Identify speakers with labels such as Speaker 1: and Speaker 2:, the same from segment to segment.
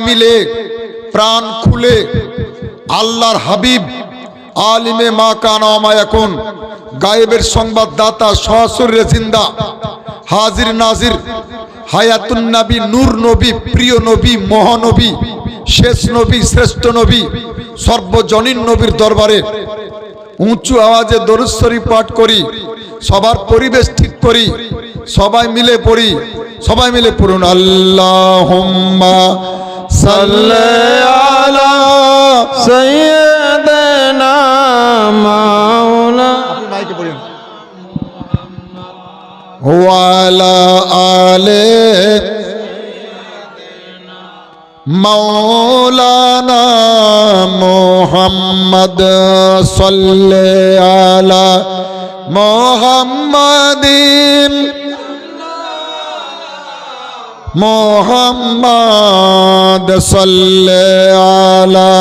Speaker 1: মিলে প্রাণ খুলে আল্লাহর হাবিব আলিমে মা কানা ওয়া মা ইয়াকুন গায়েবের সংবাদদাতা সশরীরে জিন্দা হাজির নাজির হায়াতুন নবী নূর নবী প্রিয় নবী মহানবী শেষ নবী শ্রেষ্ঠ নবী সর্বজনীন নবীর দরবারে উঁচু আওয়াজে দরুদ শরীফ পাঠ করি। সবার পরিবেশ ঠিক করি, সবাই মিলে পড়ি, সবাই মিলে পড়ুন আল্লাহুম্মা সাল্লি আলা
Speaker 2: সাইয়্যিদিনা মাওলানা
Speaker 1: আপনি মাইকে পড়ুন ওয়া আলা আলি মাওলানা মুহাম্মদ সাল্লি আলা মুহাম্মাদিন মুহাম্মদ সাল্লি আলা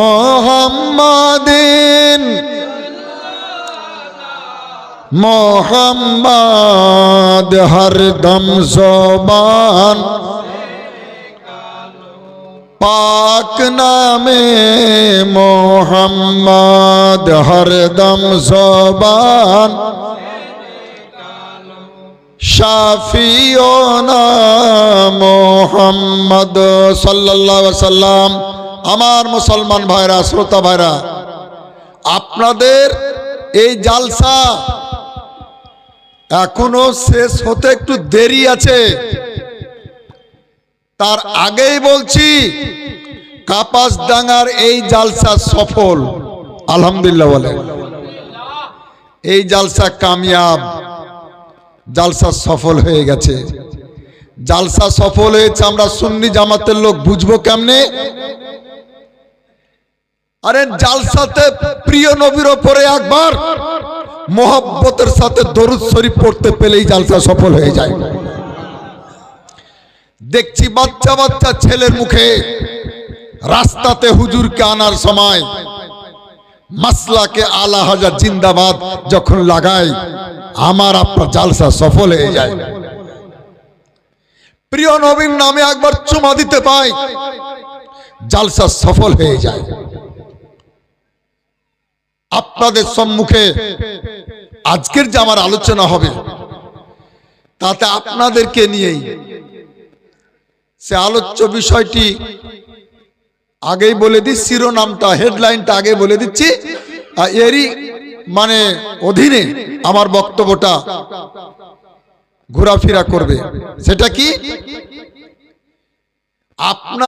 Speaker 1: মুহাম্মাদিন মুহাম্মদ হরদম জবান পাক নামে মোহাম্মদ হরদম জবান শাফিওনা মোহাম্মদ সাল্লাল্লাহু আলাইহি ওয়াসাল্লাম। আমার মুসলমান ভাইরা, শ্রোতা ভাইরা, আপনাদের এই জালসা এখনো শেষ হতে একটু দেরি আছে। তার আগেই বলছি কাপাসডাঙ্গার এই জালসা সফল, আলহামদুলিল্লাহ বলে। এই জালসা কামিয়াব, জালসা সফল হয়ে গেছে। জালসা সফল হয়েছে, আমরা সুন্নি জামাতের লোক বুঝবো কেমনে? আরে জালসাতে প্রিয় নবীর উপরে একবার মোহব্বতের সাথে দরুদ শরীফ পড়তে পেলেই জালসা সফল হয়ে যায়। দেখছি বাচ্চা বাচ্চা ছেলের মুখে রাস্তাতে হুজুরকে আনার সময় মাসলাকে আলা হাজার জিন্দাবাদ যখন লাগায়, আমার আপনার জালসা সফল হয়ে যায়। প্রিয় নবীর নামে একবার চুমা দিতে পাই, জালসা সফল হয়ে যায়। আপনাদের সম্মুখে আজকের যে আমার আলোচনা হবে তাতে আপনাদেরকে নিয়েই, সে আলোচ্য বিষয়টি আগেই বলে দিই, শিরোনামটা হেডলাইনটা আগে বলে দিচ্ছি, এরই মানে অধীনে আমার বক্তব্যটা ঘোরাফেরা করবে। সেটা কি? আপনার